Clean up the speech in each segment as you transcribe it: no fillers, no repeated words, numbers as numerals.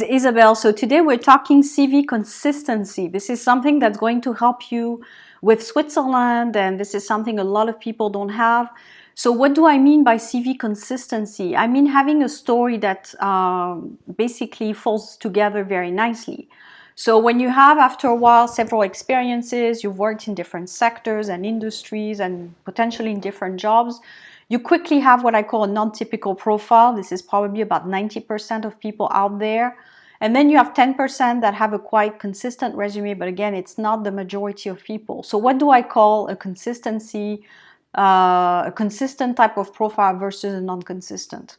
Isabel. So today we're talking CV consistency. This is something that's going to help you with Switzerland, and this is something a lot of people don't have. So what do I mean by CV consistency? I mean having a story that basically falls together very nicely. So when you have, after a while, several experiences, you've worked in different sectors and industries and potentially in different jobs, you quickly have what I call a non-typical profile. This is probably about 90% of people out there. And then you have 10% that have a quite consistent resume, but again, it's not the majority of people. So what do I call a consistency, a consistent type of profile versus a non-consistent?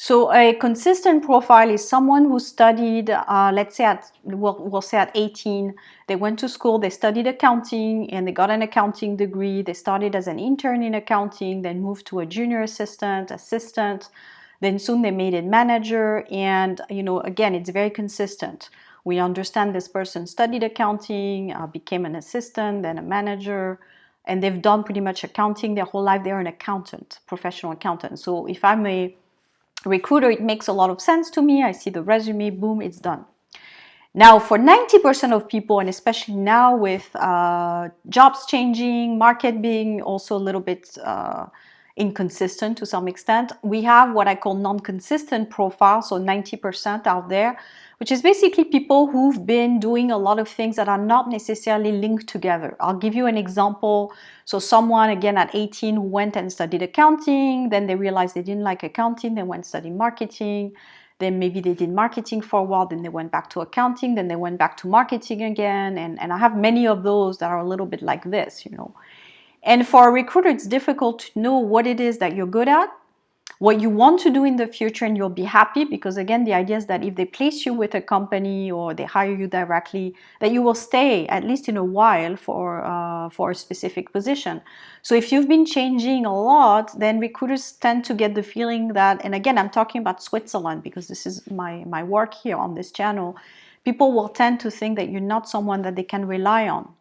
So a consistent profile is someone who studied, let's say we'll say at 18, they went to school, they studied accounting and they got an accounting degree. They started as an intern in accounting, then moved to a junior assistant, then soon they made it manager. And, again, it's very consistent. We understand this person studied accounting, became an assistant, then a manager, and they've done pretty much accounting their whole life. They're an accountant, professional accountant. So if I'm a recruiter, it makes a lot of sense to me. I see the resume, boom, it's done. Now, for 90% of people, and especially now with jobs changing, market being also a little bit inconsistent to some extent, we have what I call non-consistent profile, so 90% out there, which is basically people who've been doing a lot of things that are not necessarily linked together. I'll give you an example. So someone, again, at 18 who went and studied accounting, then they realized they didn't like accounting, they went studying marketing, then maybe they did marketing for a while, then they went back to accounting, then they went back to marketing again, and I have many of those that are a little bit like this, And for a recruiter, it's difficult to know what it is that you're good at, what you want to do in the future, and you'll be happy because, again, the idea is that if they place you with a company or they hire you directly, that you will stay at least in a while for a specific position. So if you've been changing a lot, then recruiters tend to get the feeling that, and again, I'm talking about Switzerland because this is my work here on this channel, people will tend to think that you're not someone that they can rely on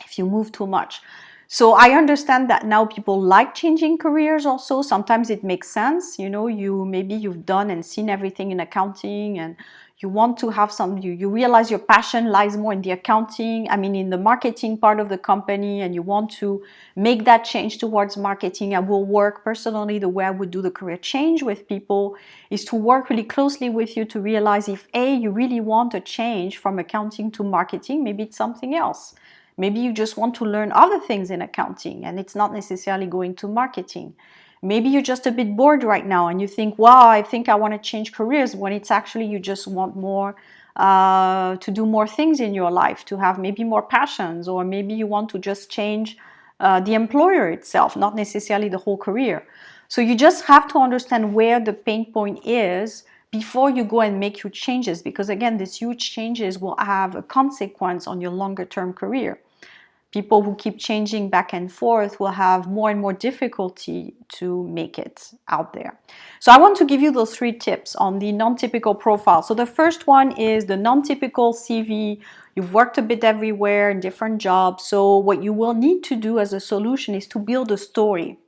if you move too much. So I understand that now people like changing careers also. Sometimes it makes sense, maybe you've done and seen everything in accounting and you want to have you realize your passion lies more in the accounting, in the marketing part of the company, and you want to make that change towards marketing. I will work personally, the way I would do the career change with people is to work really closely with you to realize if you really want a change from accounting to marketing, maybe it's something else. Maybe you just want to learn other things in accounting and it's not necessarily going to marketing. Maybe you're just a bit bored right now and you think, wow, I think I want to change careers, when it's actually you just want more to do more things in your life, to have maybe more passions, or maybe you want to just change the employer itself, not necessarily the whole career. So you just have to understand where the pain point is before you go and make huge changes, because again, these huge changes will have a consequence on your longer term career. People who keep changing back and forth will have more and more difficulty to make it out there. So I want to give you those 3 tips on the non-typical profile. So the first one is the non-typical CV. You've worked a bit everywhere in different jobs. So what you will need to do as a solution is to build a story.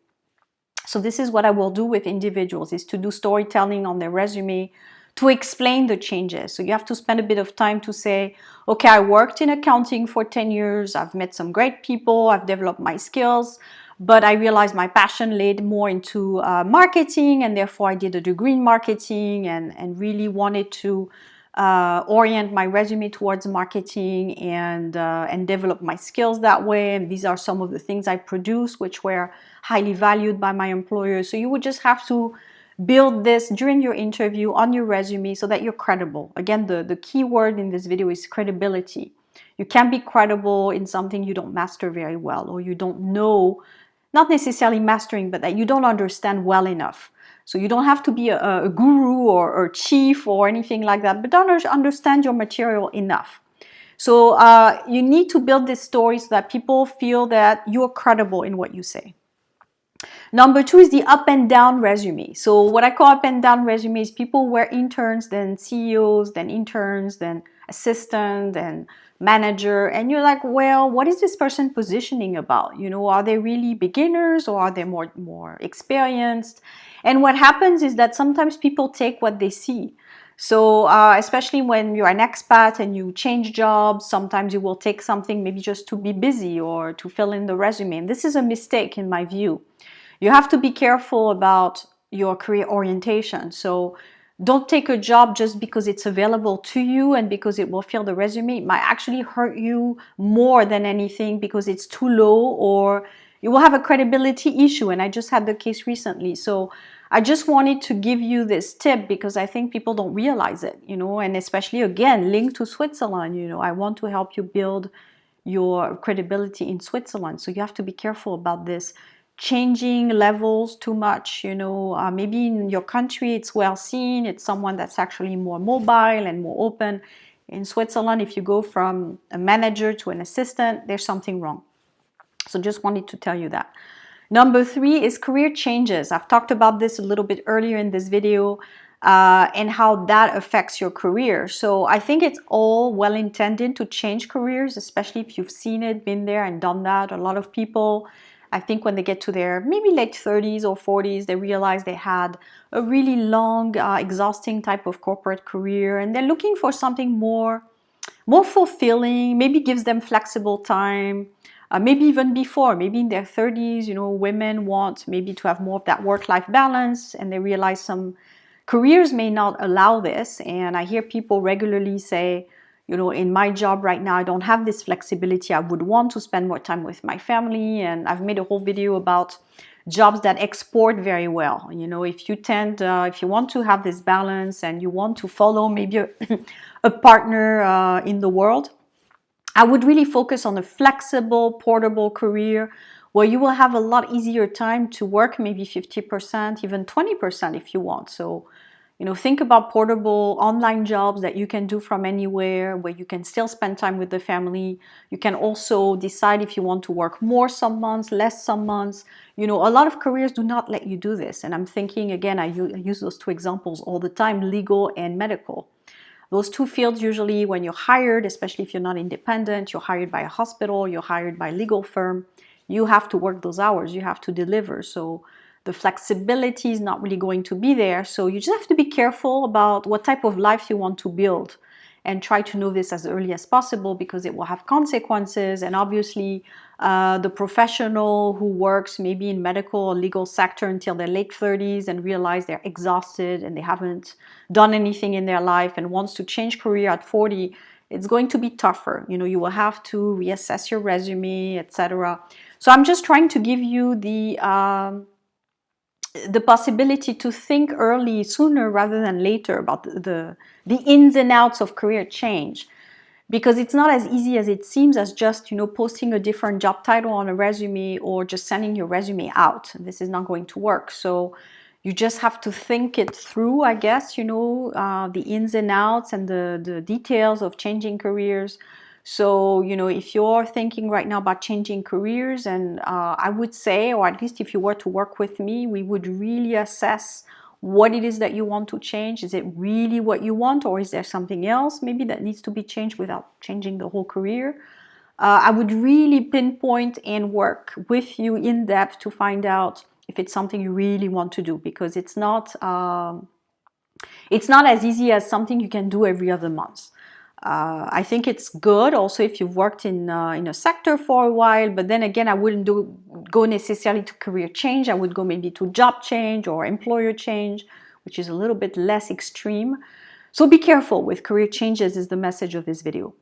So this is what I will do with individuals, is to do storytelling on their resume, to explain the changes. So you have to spend a bit of time to say, okay, I worked in accounting for 10 years, I've met some great people, I've developed my skills, but I realized my passion laid more into marketing, and therefore I did a degree in marketing and really wanted to orient my resume towards marketing and develop my skills that way. And these are some of the things I produced, which were highly valued by my employer. So you would just have to build this during your interview on your resume so that you're credible. Again, the key word in this video is credibility. You can't be credible in something you don't master very well, or you don't know, not necessarily mastering, but that you don't understand well enough. So you don't have to be a guru or chief or anything like that, but don't understand your material enough. So you need to build this story so that people feel that you're credible in what you say. Number 2 is the up and down resume. So what I call up and down resume is people who were interns, then CEOs, then interns, then assistant, then manager, and you're like, well, what is this person positioning about? Are they really beginners or are they more experienced? And what happens is that sometimes people take what they see. So especially when you're an expat and you change jobs, sometimes you will take something maybe just to be busy or to fill in the resume. And this is a mistake in my view. You have to be careful about your career orientation. So don't take a job just because it's available to you and because it will fill the resume. It might actually hurt you more than anything because it's too low, or you will have a credibility issue. And I just had the case recently. So I just wanted to give you this tip because I think people don't realize it, and especially again, linked to Switzerland, I want to help you build your credibility in Switzerland. So you have to be careful about this changing levels too much. Maybe in your country it's well seen, it's someone that's actually more mobile and more open. In Switzerland, if you go from a manager to an assistant, there's something wrong. So just wanted to tell you that. Number 3 is career changes. I've talked about this a little bit earlier in this video, and how that affects your career. So I think it's all well intended to change careers, especially if you've seen it, been there and done that. A lot of people, I think when they get to their maybe late 30s or 40s, they realize they had a really long, exhausting type of corporate career, and they're looking for something more fulfilling, maybe gives them flexible time, maybe even before, maybe in their 30s, women want maybe to have more of that work-life balance, and they realize some careers may not allow this. And I hear people regularly say, in my job right now, I don't have this flexibility. I would want to spend more time with my family. And I've made a whole video about jobs that export very well. If you want to have this balance and you want to follow maybe a partner in the world, I would really focus on a flexible, portable career where you will have a lot easier time to work, maybe 50%, even 20% if you want. So, think about portable online jobs that you can do from anywhere, where you can still spend time with the family. You can also decide if you want to work more some months, less some months. A lot of careers do not let you do this. And I'm thinking, again, I use those 2 examples all the time, legal and medical. Those 2 fields, usually when you're hired, especially if you're not independent, you're hired by a hospital, you're hired by a legal firm, you have to work those hours, you have to deliver. So the flexibility is not really going to be there. So you just have to be careful about what type of life you want to build, and try to know this as early as possible, because it will have consequences. And obviously the professional who works maybe in medical or legal sector until their late 30s and realize they're exhausted and they haven't done anything in their life and wants to change career at 40, it's going to be tougher. You will have to reassess your resume, etc. So I'm just trying to give you the possibility to think early, sooner rather than later, about the ins and outs of career change, because it's not as easy as it seems, as just posting a different job title on a resume or just sending your resume out. This is not going to work. So you just have to think it through, I guess, the ins and outs and the details of changing careers. So, if you're thinking right now about changing careers, and I would say, or at least if you were to work with me, we would really assess what it is that you want to change. Is it really what you want, or is there something else maybe that needs to be changed without changing the whole career? I would really pinpoint and work with you in depth to find out if it's something you really want to do, because it's not as easy as something you can do every other month. I think it's good also if you've worked in a sector for a while, but then again, I wouldn't go necessarily to career change. I would go maybe to job change or employer change, which is a little bit less extreme. So be careful with career changes is the message of this video.